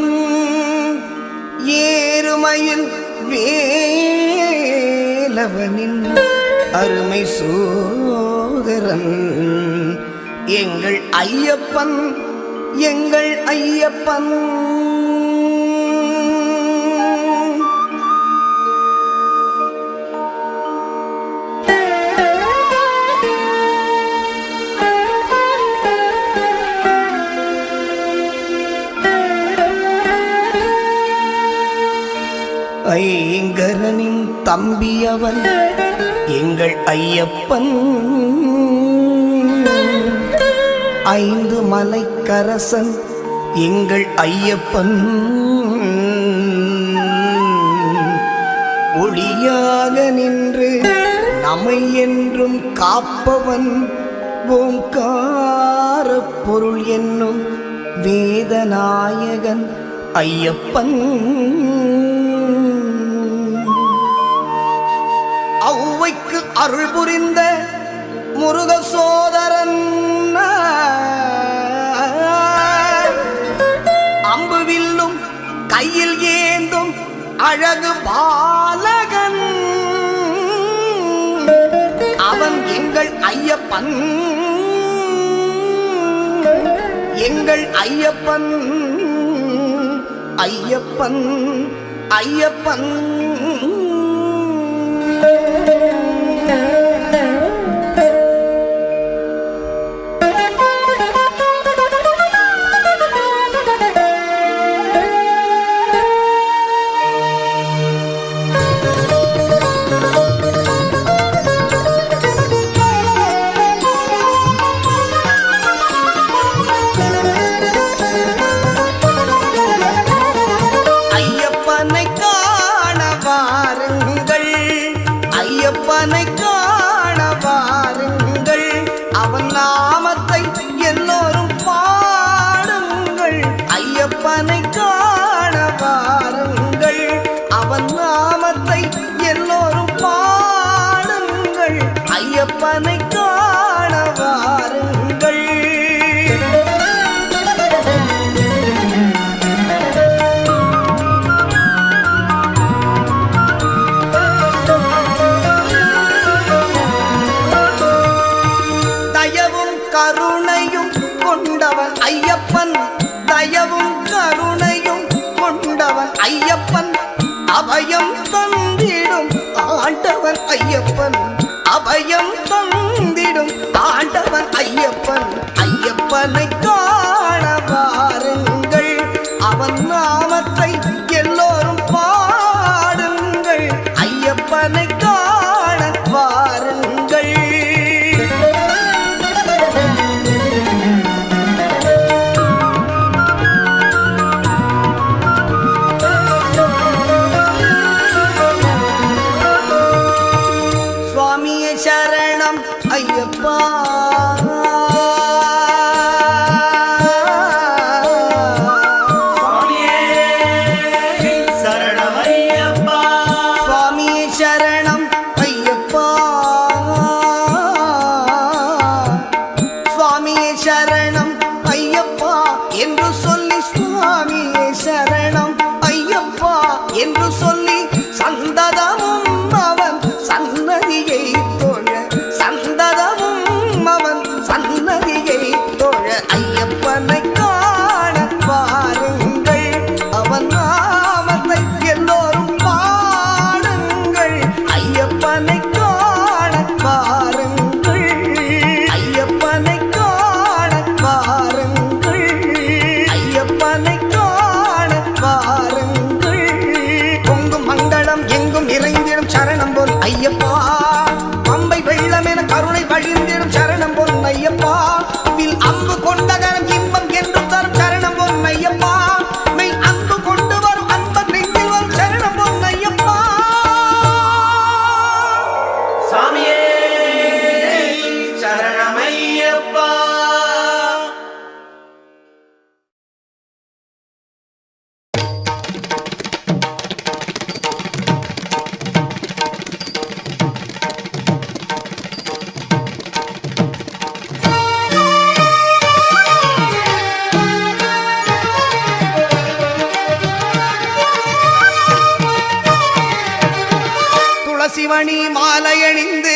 ஏறுமையில் வேலவனின் அருமை சோதரன் எங்கள் ஐயப்பன் எங்கள் ஐயப்பன் ஐங்கரனின் தம்பியவன் எங்கள் ஐயப்பன் ஐந்து மலைக்கரசன் எங்கள் ஐயப்பன் ஒளியாக நின்று நம்மை என்றும் காப்பவன் ஓங்கார பொருள் என்னும் வேதநாயகன் ஐயப்பன் ஔவைக்கு அருள் புரிந்த முருக சோதரன் அம்புவில்லும் கையில் ஏந்தும் அழகு பாலகன் அவன் எங்கள் ஐயப்பன் எங்கள் ஐயப்பன் ஐயப்பன் ஐயப்பன் ஐயப்பனை காண கருணையும் கொண்டவன் ஐயப்பன், தயவும் கருணையும் கொண்டவன் ஐயப்பன், அபயம் தந்திடும் ஆண்டவன் ஐயப்பன், அபயம் தந்திடும் ஆண்டவன் ஐயப்பன். ஐயப்பனை காண வாருங்கள், அவன் நாமத்தை எல்லோரும் பாடுங்கள். ஐயப்பனை காண வாருங்கள். சுவாமியே சரணம் ஐயப்பா, சுவாமியே சரணம் ஐயப்பா, சுவாமியே சரணம் ஐயப்பா, சுவாமியே சரணம் ஐயப்பா என்று சொல்லி, சுவாமியே சரணம் ஐயப்பா என்று சொல்லி சந்ததமும் அவன் சன்னதியை தொழ, சந்ததமும் அவன் சன்னதியை தொழ. ஐயப்பனை காண வாருங்கள், அவன் நாமத்தை எல்லோரும் பாடுங்கள். ஐயப்பனை காண வாருங்கள், ஐயப்பனை காண வாருங்கள், ஐயப்பனை காண வாருங்கள். பொங்கும் மங்களம் எங்கும் நிறைந்திடும் சரணம் போல் ஐயப்பா, பம்பை வெள்ளம் என கருணை வழிந்திடும் சரணம் போல் ஐயப்பா, வில் அம்பு கொண்ட கரம் இன்பம் என்றும் தரும் சரணம் போல் ஐயப்பா, மெய் அன்பு கொண்டு வரும் அன்பன் நெஞ்சில் வரும் சரணம் போல் ஐயப்பா. சாமியே சரணம் ஐயப்பா. துளசிமணி மாலையணிந்து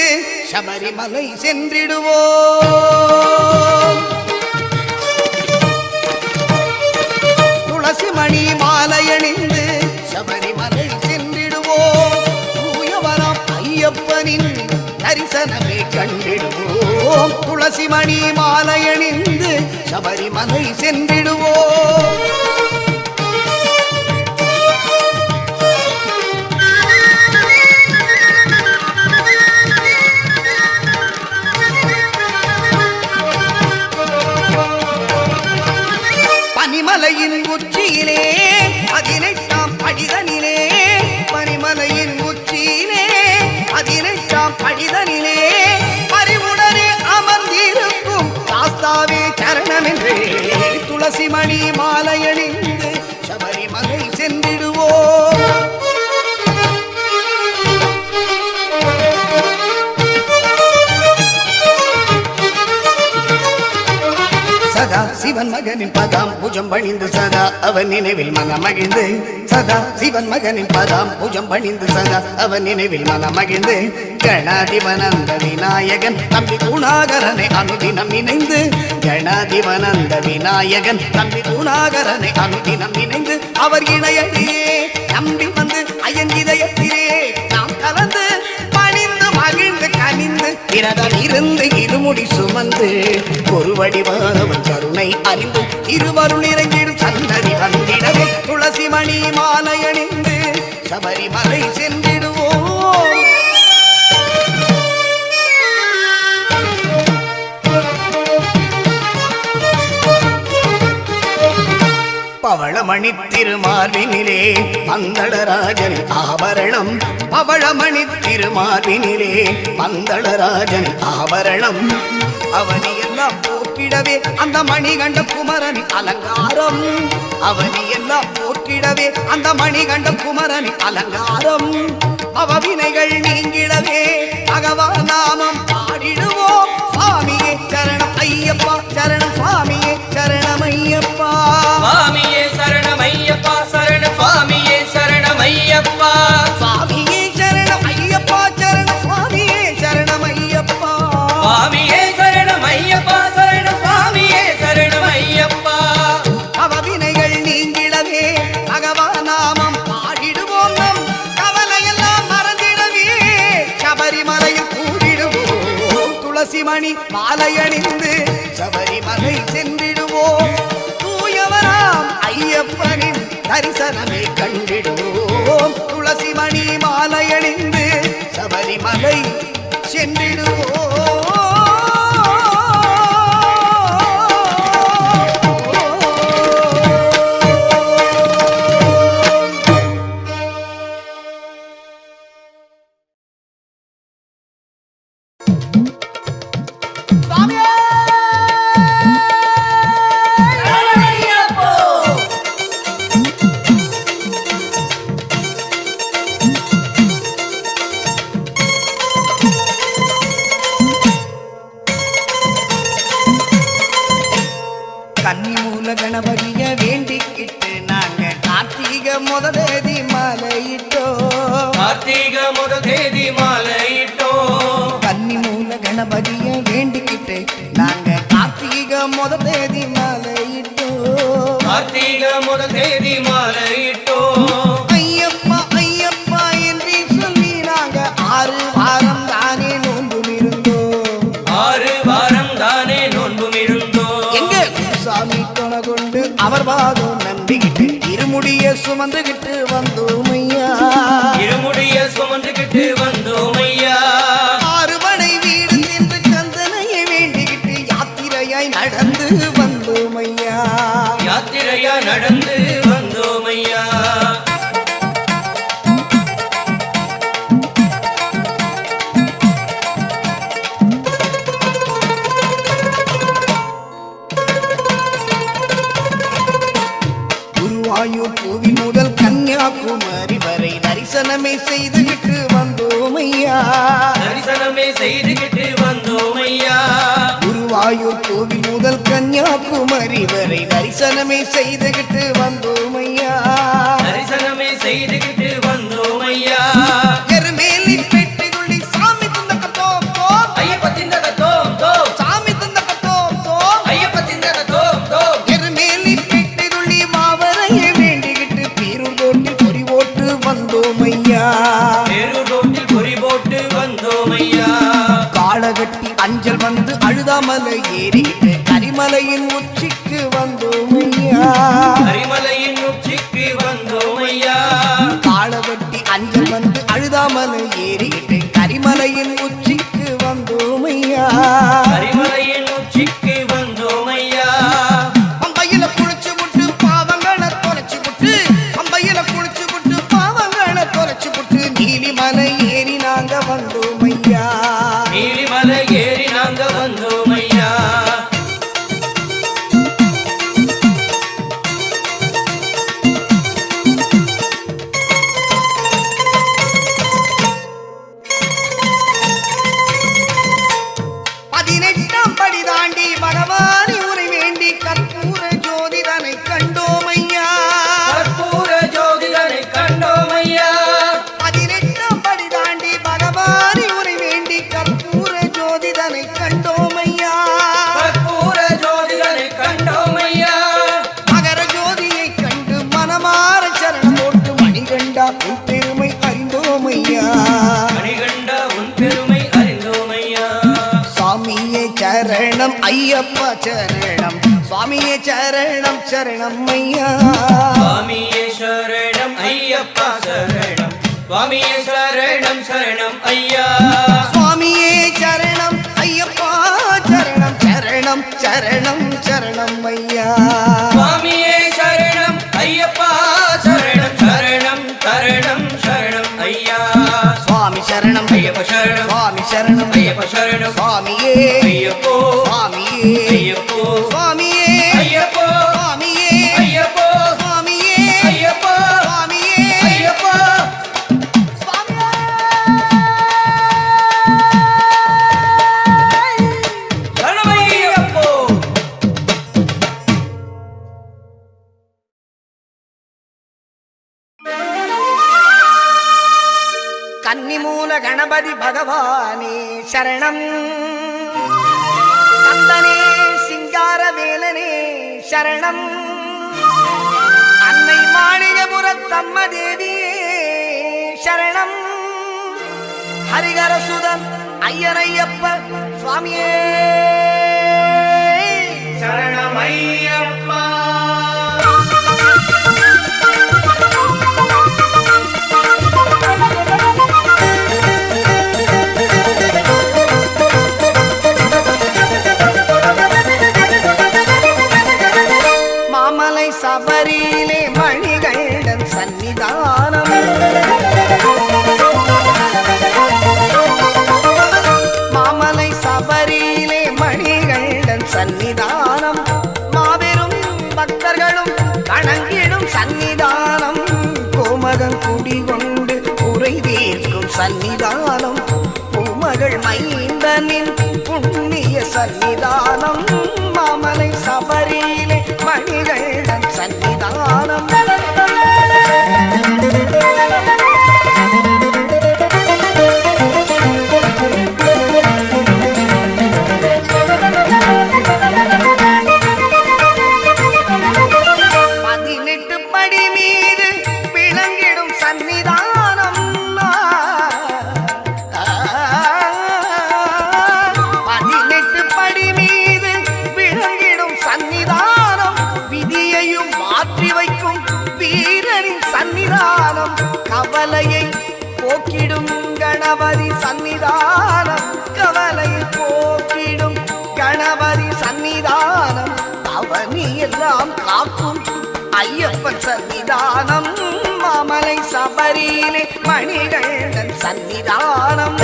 சபரிமலை சென்றிடுவோம், துளசிமணி மாலையணிந்து சபரிமலை சென்றிடுவோம். தூயவராம் ஐயப்பனின் தரிசனமே கண்டிடுவோம், துளசிமணி மாலையணிந்து சபரிமலை சென்றிடுவோம். பனிமலையின் உச்சியிலே 18ஆம் படிதனிலே, பனிமலையின் உச்சியிலே 18ஆம் படிதனிலே அறிவுடனே அமர்ந்திருக்கும் சாஸ்தாவே சரணமென்றே துளசிமணி மாலையணிந்து சபரிமலை சென்றிடுவோம். சதா சிவன் மகனின் பதாம் பூஜம் பணிந்து சதா அவன் நினைவில் மனமகிழ்ந்து, சதா சிவன் மகனின் பதாம் பூஜம் பணிந்து சதா அவன் நினைவில் மனமகிழ்ந்து, கணாதிபனந்த விநாயகன் தம்பி குணாகரனை அனுதினம் இணைந்து, கணாதிபனந்த விநாயகன் தம்பி குணாகரனை அனுதினம் இணைந்து, அவர் இணையடியே நம்பி வந்து அயங்கிதயத்திலே நாம் கலந்து பணிந்து மகிழ்ந்து கனிந்து விரதம் இருந்து இருமுடி சுமந்து ஒரு வடிவானவன் கருணை அறிந்து இருவருள் இறங்கிடும் சன்னதி வந்திடவே துளசிமணி மாலையணிந்து சபரிமலை சென்றிடுவோம். பவளமணி திருமார்பினிலே மந்தளராஜன் ஆபரணம், பவளமணி திருமார்பினிலே மந்தளராஜன் ஆபரணம், அவனியெல்லாம் போக்கிடவே அந்த மணிகண்ட குமரனி அலங்காரம், அவனியெல்லாம் போக்கிடவே அந்த மணிகண்ட குமரனி அலங்காரம், அவவினைகள் நீங்கிடவே பகவான் நாமம் பாடிடுவோம். சுவாமியே சரணம் ஐயப்பா, சரணம் சுவாமியே சரணம் ஐயப்பா, சுவாமியே சரணம் ஐயப்பா, சரணம் சுவாமியே சரணம் ஐயப்பா, சுவாமியே சரணம் ஐயப்பா, சரணம் சுவாமியே சரணம் ஐயப்பா, சுவாமியே சரணம் ஐயப்பா, சரணம் மணி மாலையணிந்து சபரிமலை சென்றிடுவோம் தூயவராம் ஐயப்பனின் தரிசனமே கண்டிடுவோம் துளசி மணி மாலையணிந்து சபரிமலை சென்றிடுவோம் கன்னிமூல கணபதிய வேண்டிக்கிட்டு நாங்க கார்த்திகை முதல் தேதி மாலையிட்டோம் கார்த்திகை முதல் தேதி மாலையிட்டோம் கன்னிமூல கணபதிய வேண்டிக்கிட்டு நாங்க கார்த்திகை முதல் தேதி மாலையிட்டோம் கார்த்திகை முதல் தேதி மாலையிட்டோம் ஐயப்பா ஐயப்பா என்று சொல்லி நாங்க 6 வாரம் தானே நோன்பும் இருந்தோம் 6 வாரம் தானே நோன்பும் இருந்தோம் எங்க சாமி துணை கொண்டு அவர் பாதம் நம்பிக்கிட்டு இருமுடிய சுமந்துகிட்டு வந்தோம் ஐயா இருமுடிய சுமந்துகிட்டு வந்தோம் ஐயா ஆறுபடை வீடு சென்று கந்தனையை வேண்டிக்கிட்டு யாத்திரையாய் நடந்து வந்தோம் ஐயா யாத்திரையா நடந்து வந்தோம் ஐயா குருவாயூர் கோவில் முதல் கன்னியாகுமரி வரை தரிசனமே செய்துகிட்டு வந்தோம் ஐயா தரிசனமே செய்துகிட்டு வந்தோம் ஐயா குருவாயூர் கோவில் முதல் கன்னியாகுமரி வரை தரிசனமே செய்துகிட்டு வந்தோம் ஐயா தரிசனமே செய்துகிட்டு வந்தோம் ஐயா எருமேலி பெட்டிகுள்ளி சாமி துந்தக்கத்தோம் தோம் ஐயப்ப திந்தகத்தோம் தோம் சாமி துந்தக்கத்தோம் தோம் ஐயப்ப திந்தகத்தோம் தோம் எருமேலி பெட்டிகுள்ளி மாவரையை வேண்டிக்கிட்டு பீருந்தோட்டில் பொறி ஓட்டு வந்தோம் ஐயா பேருரோட்டில் பொறி போட்டு வந்தோம் ஐயா காளகட்டி அஞ்சல் வந்து அழுதாமலை ஏறிக்கிட்டு கரிமலையின் உச்சிக்கு வந்தோம் ஐயா கரிமலையின் உச்சிக்கு வந்தோம் ஐயா காளகட்டி அஞ்சல் வந்து அழுதாமலை ஏறிக்கிட்டு கரிமலையின் உச்சிக்கு வந்தோம் ஐயா கரிமலையின் உச்சிக்கு வந்தோம் ஐயா அம்பையில குளிச்சு விட்டு பாவங்களை தொலைச்சு விட்டு அம்பையில குளிச்சு விட்டு பாவங்களை தொலைச்சு விட்டு நீலிமலை ஏறி நாங்க வந்தோம் ஐயா நீலிமலை ஏறி நாங்க வந்தோம் ஐயா பதினெட்டாம் படி தாண்டி பகவானி உரை வேண்டி கற்பூர ஜோதிதனை கண்டோம் ஐயா கற்பூர ஜோதிடனை கண்டோம் ஐயா 18ஆம் படி தாண்டி பகவானி உரை வேண்டி கற்பூர ஜோதிதனை கண்டோம் ஐயா கற்பூர ஜோதிடனை கண்டோம் ஐயா மகர ஜோதியை கண்டு மனமாற சரணம் போட்டு மணிகண்டா உன் பெருமை அறிந்தோம் ஐயா மணிகண்ட உன் பெருமை அறிந்தோம் ஐயா சுவாமியே சரணம் ஐயப்பா சரணம் சுவாமியே சரணம் சரணம் ஐயா சுவாமியே சரணம் ஐயப்பா சரணம் சுவாமியே சரணம் சரணம் ஐயா சுவாமியே சரணம் ஐயப்பா சரணம் சரணம் சரணம் சரணம் ஐயா சுவாமியே சரணம் ஐயப்பா சரணம் சரணம் சரணம் சரணம் ஐயா சுவாமி சரணம் ஐயப்ப சரணம் சுவாமி சரணம் ஐயப்ப சரணம் சுவாமியே ஐயப்போ சுவாமியே ஐயப்போ சுவாமியே ஐயப்போ சுவாமியே ஐயப்போ சுவாமியே ஐயப்போ சுவாமியே ஐயப்போ சரணமையப்போ கன்னிமூல கணபதி பகவானே சரணம் கந்தனே சிங்கார வேலனே சரணம் அன்னை மாளிகபுரத்தம்ம தேவியே சரணம் ஹரிகர சுதன் ஐயனையப்ப சுவாமியே சரணமையப்பா. மாமலை சபரியிலே மணிகண்டன் சன்னிதானம் மாமலை சபரியிலே மணிகண்டன் சன்னிதானம் மாபெரும் பக்தர்களும் வணங்கிடும் சன்னிதானம் கோமகன் குடிகொண்டு குறை தீர்க்கும் சன்னிதானம் பூமகள் மைந்தனின் புண்ணிய சன்னிதானம் மாமலை சபரியிலே மணிகண்டன் சன்னிதானம் பதினெட்டு படி மீது விளங்கிடும் சன்னிதானம் பதினெட்டு படி மீது விளங்கிடும் சன்னிதானம் விதியையும் மாற்றி வைக்கும் வீரனின் சன்னிதானம் கவலையை போக்கிடும் கணபதி சன்னிதானம் கவலையை போக்கிடும் கணபதி சன்னிதானம் அவனி எல்லாம் காக்கும் ஐயப்பன் சன்னிதானம் மாமலை சபரியிலே மணிகண்டன் சன்னிதானம்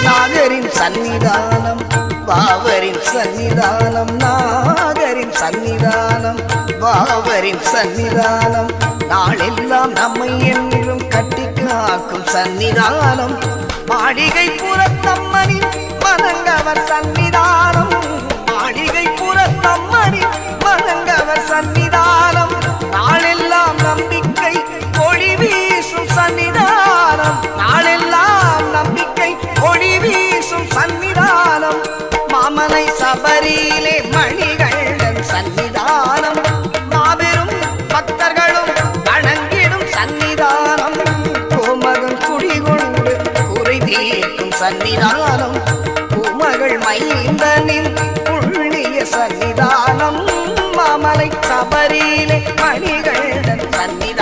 நாகரின் சன்னிதானம் பாவரின் சன்னிதானம் நாகரின் சன்னிதானம் பாவரின் சன்னிதானம் நாளெல்லாம் நம்மை என்றும் கட்டி காக்கும் சன்னிதானம் மாளிகை புறத்தம்மனின் மதங்கவர் சன்னிதானம் மாளிகை புறத்தம்மனின் மதங்கவர் சன்னிதானம் நாளெல்லாம் நம்பிக்கை ஒளி வீசும் சன்னிதானம் நாளெல்லாம் நம்பிக்கை ஒளி வீசும் சன்னிதானம் மாமலை சபரியிலே மணிகண்டன் சன்னிதானம் மாபெரும் பக்தர்களும் வணங்கிடும் சன்னிதானம் கோமகன் குடிகொண்டு குறை தீர்க்கும் சன்னிதானம் பூமகள் மைந்தனின் புண்ணிய சன்னிதானம் மாமலை சபரியிலே மணிகண்டன் சன்னிதானம்